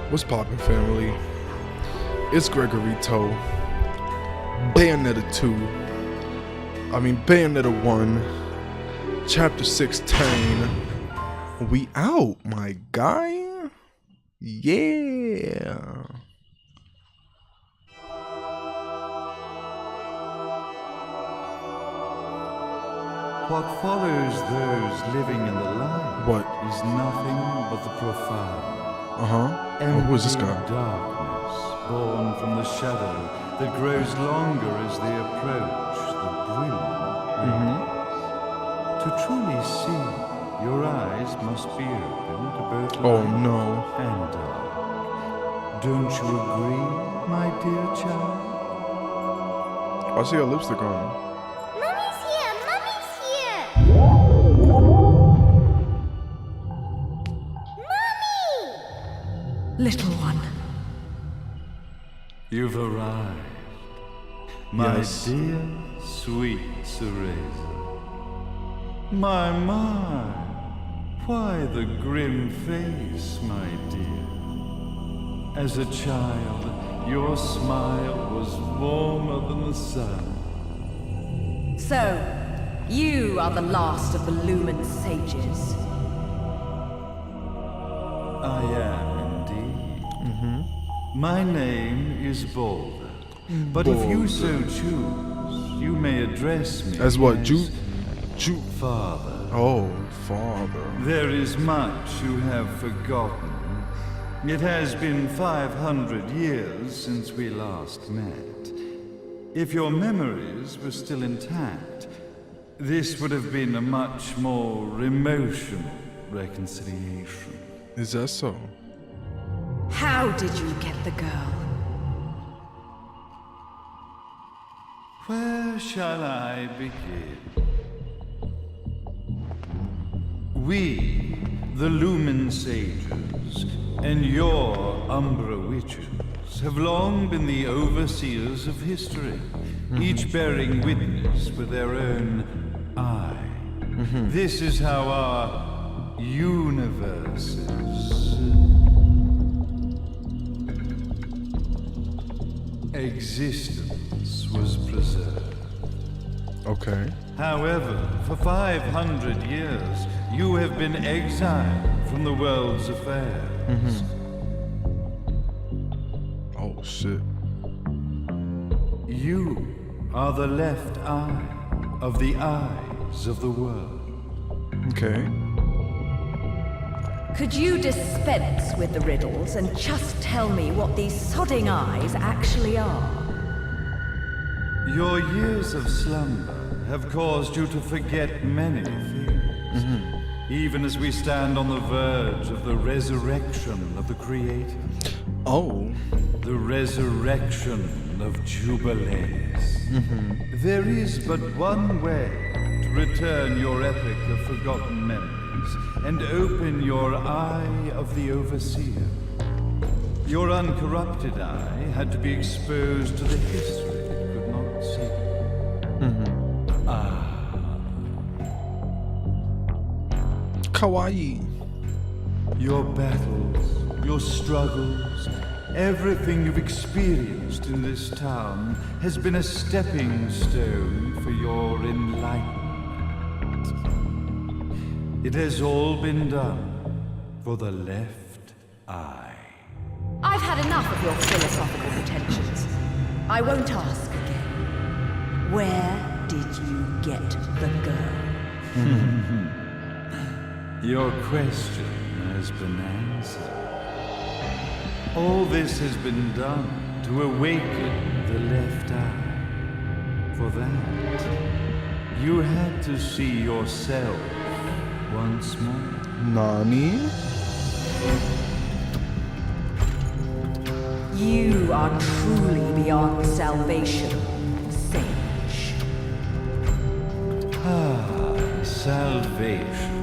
What's poppin', family? It's Gregory Toe. Bayonetta 2. Bayonetta 1. Chapter 16. We out, my guy. Yeah. What follows those living in the light What? is nothing but the profound. Oh, who is this guy? Darkness, born from the shadow that grows longer as they approach the brilliant radiance. To truly see, your eyes must be open to both Oh light no. and dark. Don't you agree, my dear child? I see her lipstick on. Mummy's here! Mummy's here! Mummy! Little one. You've arrived, my Yes. dear, sweet Cereza. My, why the grim face, my dear? As a child, your smile was warmer than the sun. So, you are the last of the Lumen sages. I am indeed. My name is Boulder, but if you so choose, you may address me As what? as Ju. Father. Oh, father. There is much you have forgotten. It has been 500 years since we last met. If your memories were still intact, this would have been a much more emotional reconciliation. Is that so? How did you get the girl? Where shall I begin? We, the Lumen Sages, and your Umbra Witches, have long been the overseers of history, each bearing witness with their own eye. This is how our universe's existence was preserved. Okay. However, for 500 years, you have been exiled from the world's affairs. Oh shit. You are the left eye of the eyes of the world. Okay. Could you dispense with the riddles and just tell me what these sodding eyes actually are? Your years of slumber have caused you to forget many things. Even as we stand on the verge of the resurrection of the Creator. Oh. The resurrection of Jubilees. There is but one way to return your epic of forgotten memories and open your eye of the Overseer. Your uncorrupted eye had to be exposed to the history it could not see. Kawaii. Your battles, your struggles, everything you've experienced in this town has been a stepping stone for your enlightenment. It has all been done for the left eye. I've had enough of your philosophical pretensions. I won't ask again. Where did you get the girl? Your question has been answered. All this has been done to awaken the left eye. For that, you had to see yourself once more. Nani? You are truly beyond salvation, sage. Salvation.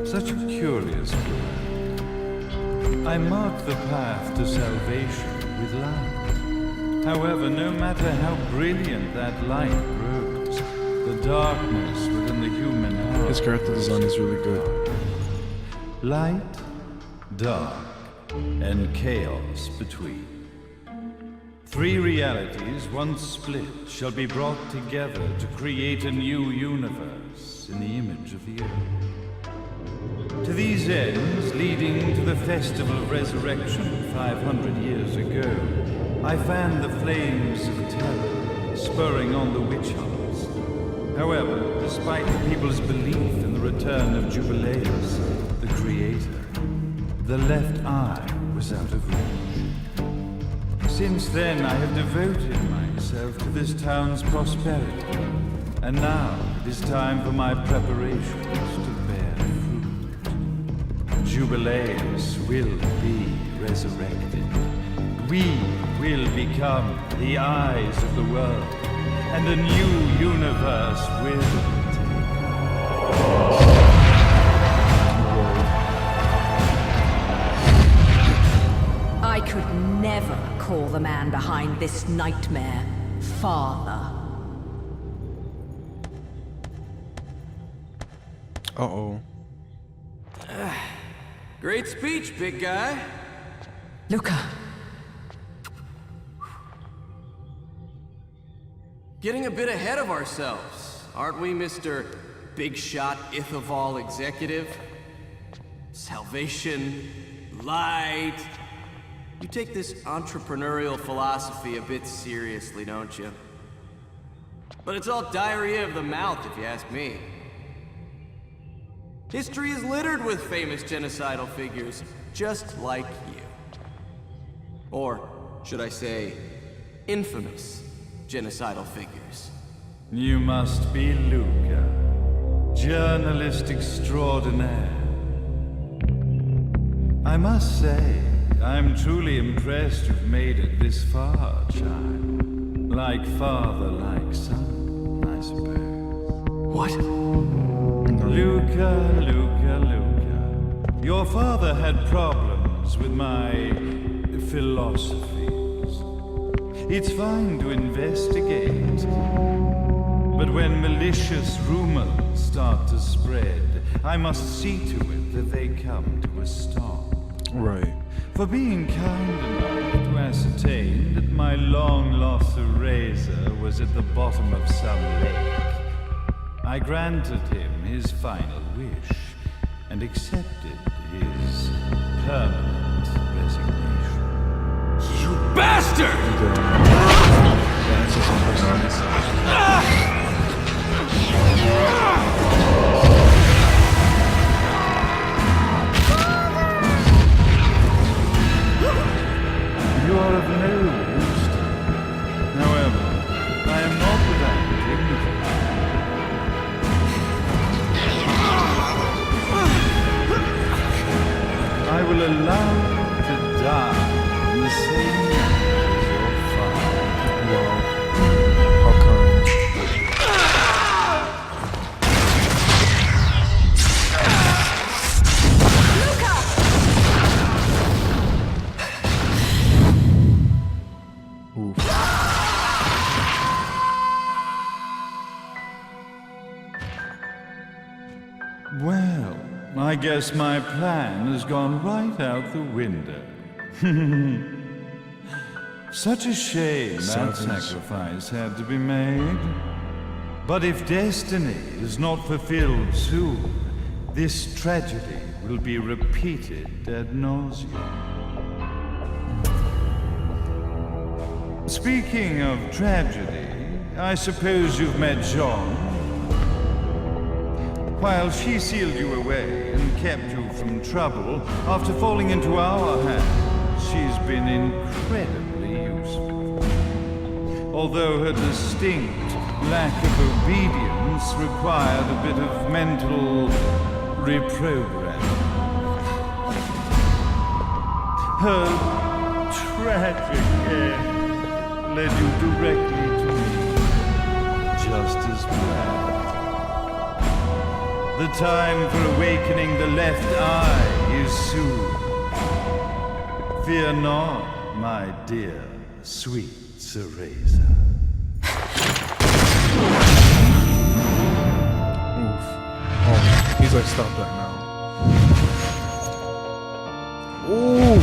Such a curious word. I mark the path to salvation with light. However, no matter how brilliant that light grows, the darkness within the human heart... His character design is really good. Light, dark, and chaos between. 3 realities, once split, shall be brought together to create a new universe in the image of the Earth. To these ends, leading to the Festival of Resurrection 500 years ago, I fanned the flames of terror, spurring on the witch hunts. However, despite the people's belief in the return of Jubileus, the Creator, the left eye was out of reach. Since then, I have devoted myself to this town's prosperity, and now it is time for my preparations to bear fruit. Jubileus will be resurrected. We will become the eyes of the world, and a new universe will take. I could never call the man behind this nightmare father. Uh-oh. Great speech, big guy. Luca. Getting a bit ahead of ourselves, aren't we, Mr. Big Shot Ithaval Executive? Salvation, light. You take this entrepreneurial philosophy a bit seriously, don't you? But it's all diarrhea of the mouth, if you ask me. History is littered with famous genocidal figures, just like you. Or, should I say, infamous genocidal figures. You must be Luca, journalist extraordinaire. I must say, I'm truly impressed you've made it this far, child. Like father, like son, I suppose. What? Luca, Luca, Luca. Your father had problems with my philosophies. It's fine to investigate, but when malicious rumors start to spread, I must see to it that they come to a stop. Right. For being kind enough to ascertain that my long-lost eraser was at the bottom of some lake, I granted him his final wish and accepted his permanent resignation. You bastard! You are of no use to me. However, I am not without dignity. I will allow you to die in the same manner as your father. Wow. How kind. Oof. Well, I guess my plan has gone right out the window. Such a shame that Savage. sacrifice had to be made. But if destiny is not fulfilled soon, this tragedy will be repeated ad nauseum. Speaking of tragedy, I suppose you've met Jean. While she sealed you away and kept you from trouble, after falling into our hands, she's been incredibly useful. Although her distinct lack of obedience required a bit of mental reprogramming. Her tragic end led you directly to me, just as planned. The time for awakening the left eye is soon. Fear not, my dear, sweet Cereza. Oof. Oh, he's like, stop that now. Ooh.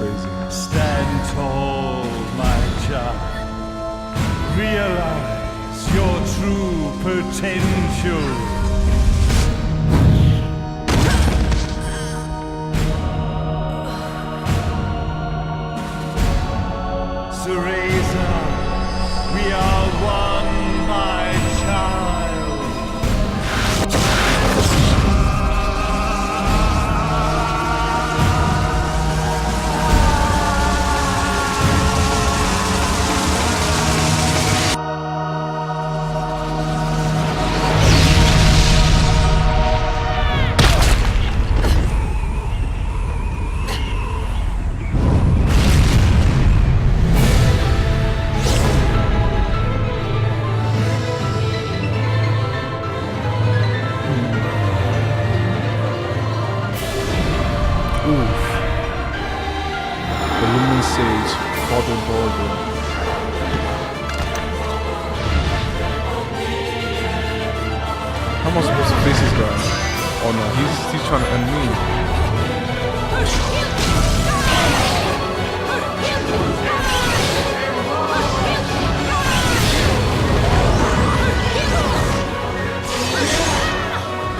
crazy. Stand tall, my child. Realize your true potential. Cereza, we are one, my child. Oof. The luminous sage, Father Baldur. How am I supposed to face this guy? Oh no, he's trying to end me.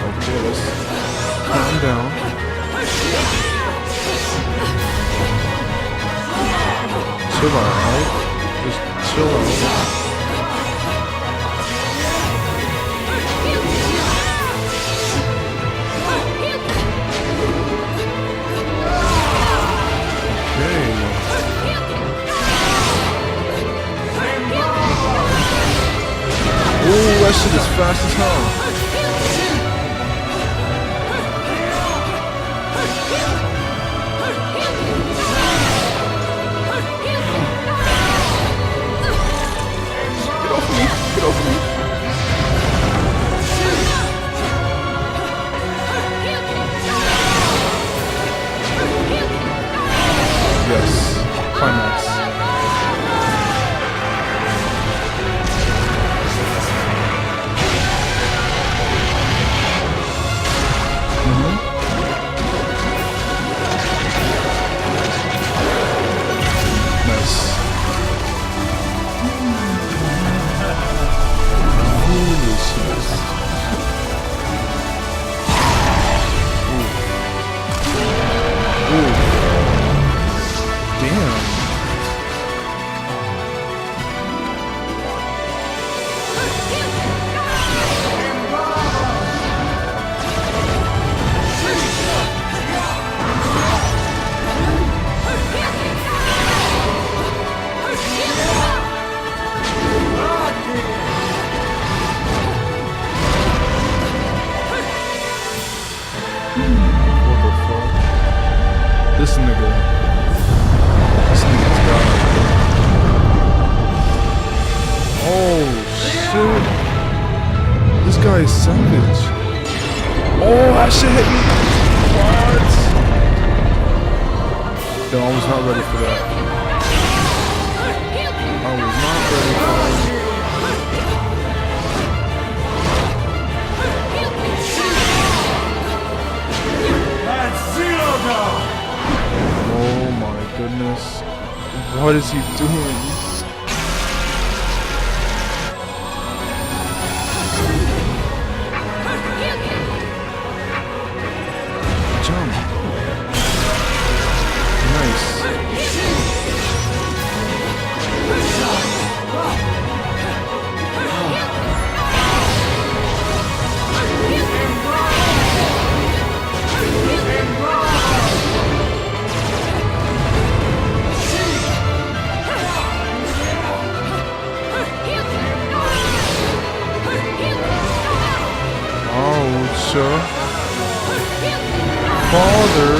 Okay, let's calm down. Chill out, right? Just chill out. Okay. Ooh, that shit is fast as hell. Get off me. Yes, climax. Nice. Foolishness. Ooh. Damn. What the fuck? This nigga's God. Oh shit! This guy is savage. Oh, that shit hit me. What? Yo, I was not ready for that. I was not ready for that. Oh my goodness. What is he doing? Jump. Nice. Father.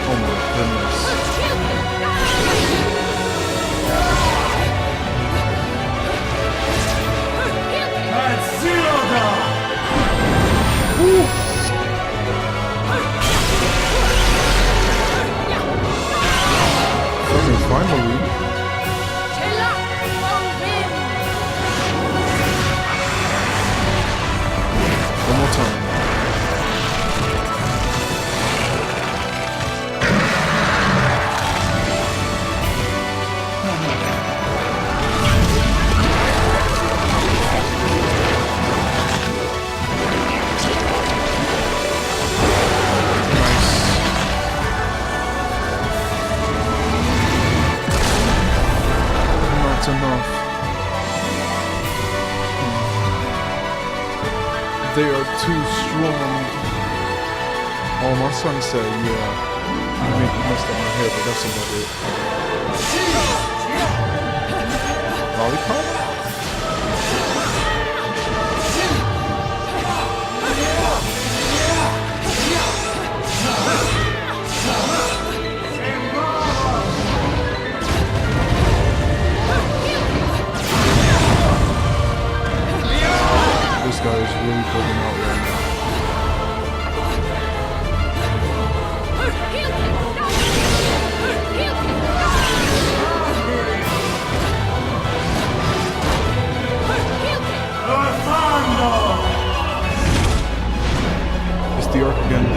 Oh my goodness. Oh, my son said, yeah, you messed up my hair, but that's about it. Lollipop? This guy is really bugging out right now. It's the arc again.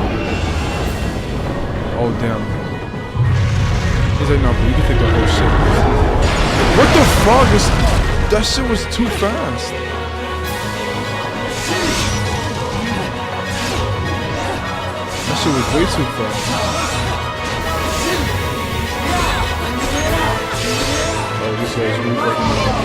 Oh damn. He's like, nah, bro, you can take the whole shit. What the fuck? That shit was too fast. That shit was way too fast. Oh, this guy's really fucking up.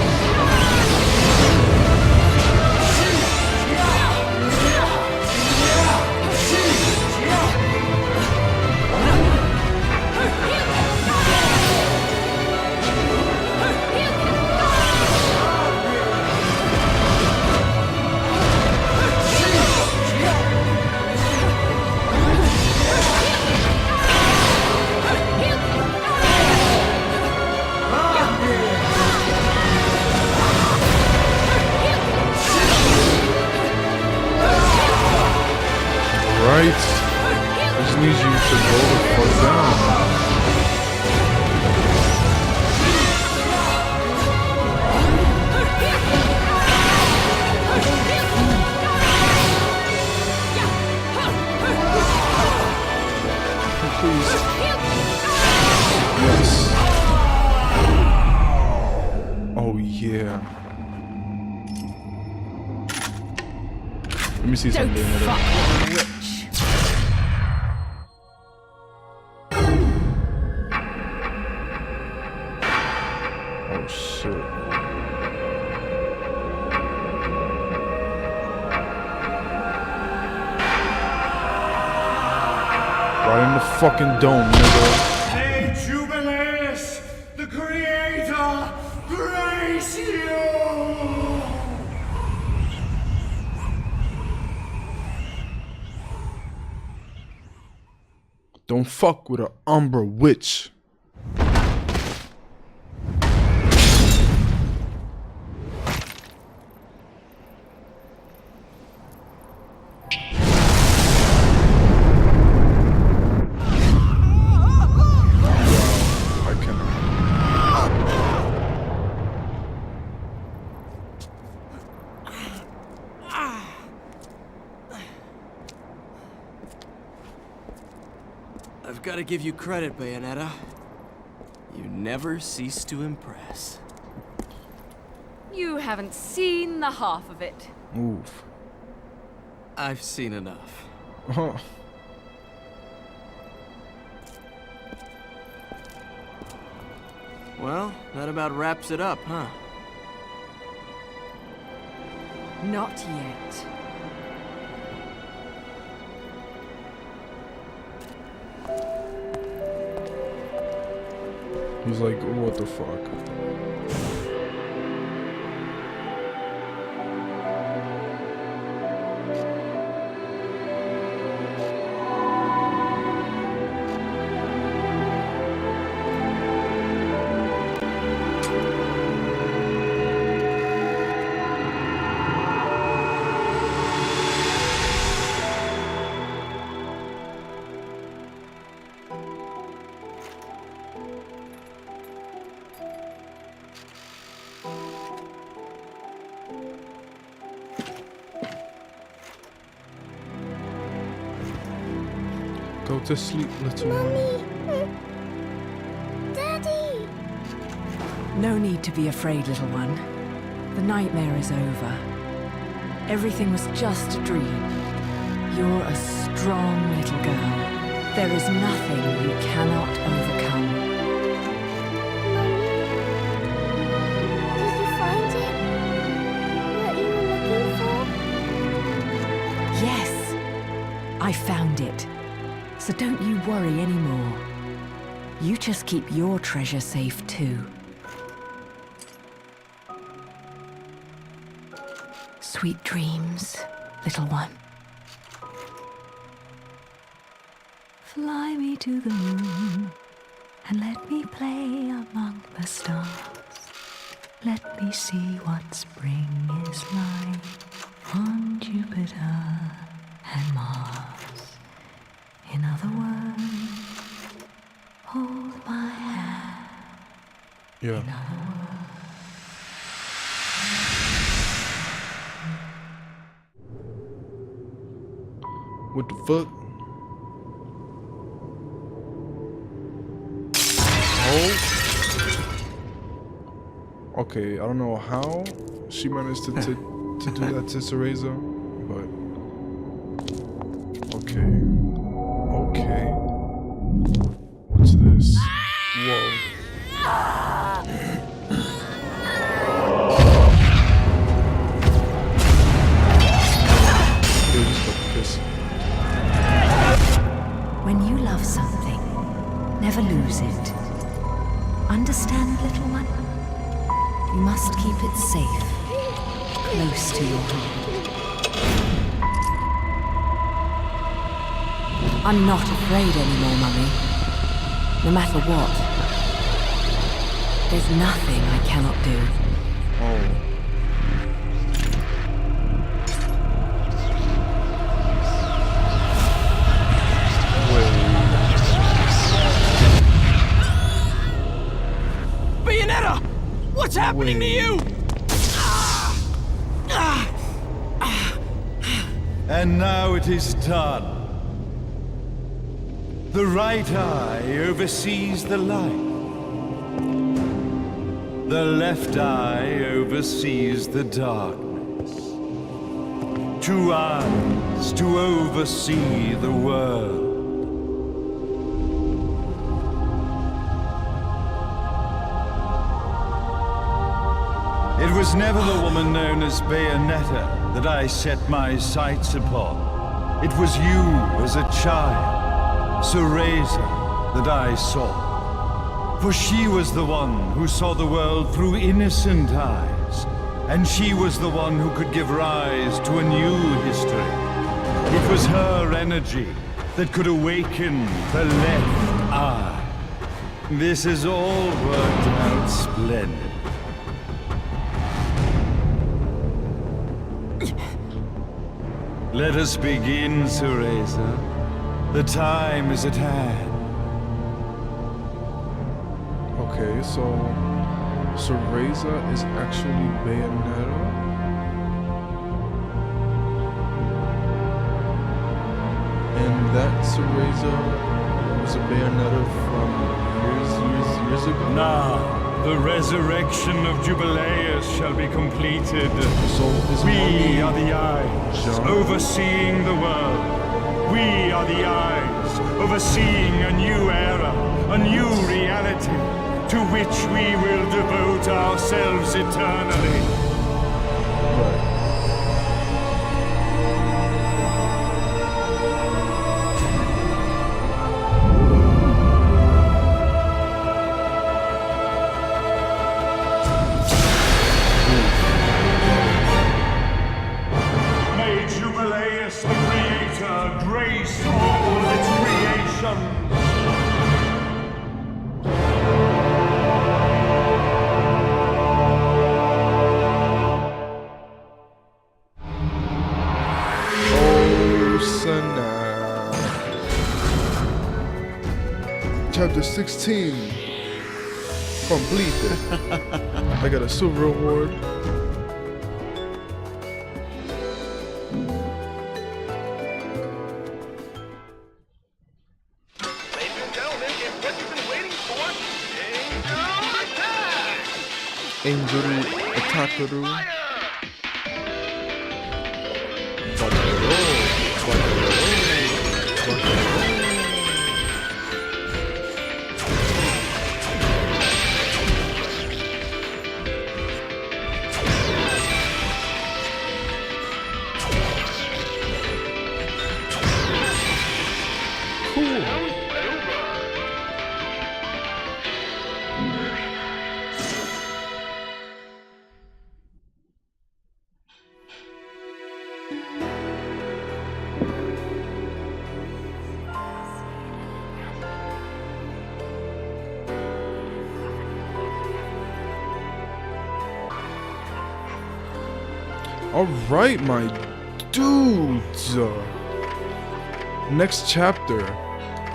Right? I just need you to go the fuck down. Please. Yes. Oh yeah. Let me see Don't something. fuck with a witch. Oh shit. Right in the fucking dome, nigga. Hey, Jubilees, the Creator, grace you! Don't fuck with an Umbra witch. I cannot. I've got to give you credit, Bayonetta. You never cease to impress. You haven't seen the half of it. Oof. I've seen enough. Oh. Well, that about wraps it up, huh? Not yet. He's like, what the fuck? Go to sleep, little one. Mommy. Daddy. No need to be afraid, little one. The nightmare is over. Everything was just a dream. You're a strong little girl. There is nothing you cannot overcome. Did you find it? What you were looking for? Yes, I found it. So don't you worry anymore. You just keep your treasure safe too. Sweet dreams, little one. Fly me to the moon and let me play among the stars. Let me see what spring is like on Jupiter and Mars. In other words, hold my hand. Yeah. What the fuck? Oh. Okay, I don't know how she managed to do that to Cereza, but okay. Okay. What's this? Whoa. They just got pissed. When you love something, never lose it. Understand, little one? You must keep it safe, close to your heart. I'm not afraid anymore, Mummy. No matter what. There's nothing I cannot do. Oh. Bayonetta! What's happening to you? And now it is done. The right eye oversees the light. The left eye oversees the darkness. 2 eyes to oversee the world. It was never the woman known as Bayonetta that I set my sights upon. It was you as a child, Cereza, that I saw. For she was the one who saw the world through innocent eyes, and she was the one who could give rise to a new history. It was her energy that could awaken the left eye. This has all worked out splendid. Let us begin, Cereza. The time is at hand. Okay, so Cereza is actually Bayonetta. And that Cereza was a Bayonetta from years ago? Now, the resurrection of Jubileus shall be completed. So is We Mommy are the eyes Jean? overseeing the world. We are the eyes overseeing a new era, a new reality, to which we will devote ourselves eternally. Right. May Jubileus, the Creator, grace all its creations. Oh, Sana. Chapter 16. Completed. I got a silver award. Ladies and gentlemen, it's what you've been waiting for. Angel Attack! Angel Attackeru. Fire! cool. Alright, my dudes. Next chapter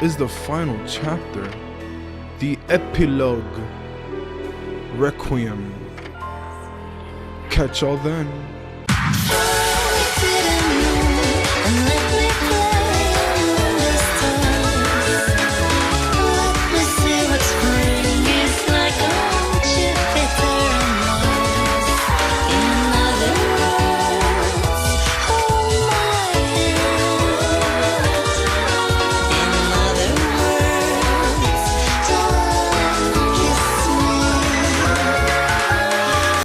is the final chapter. The epilogue. Requiem. Catch y'all then.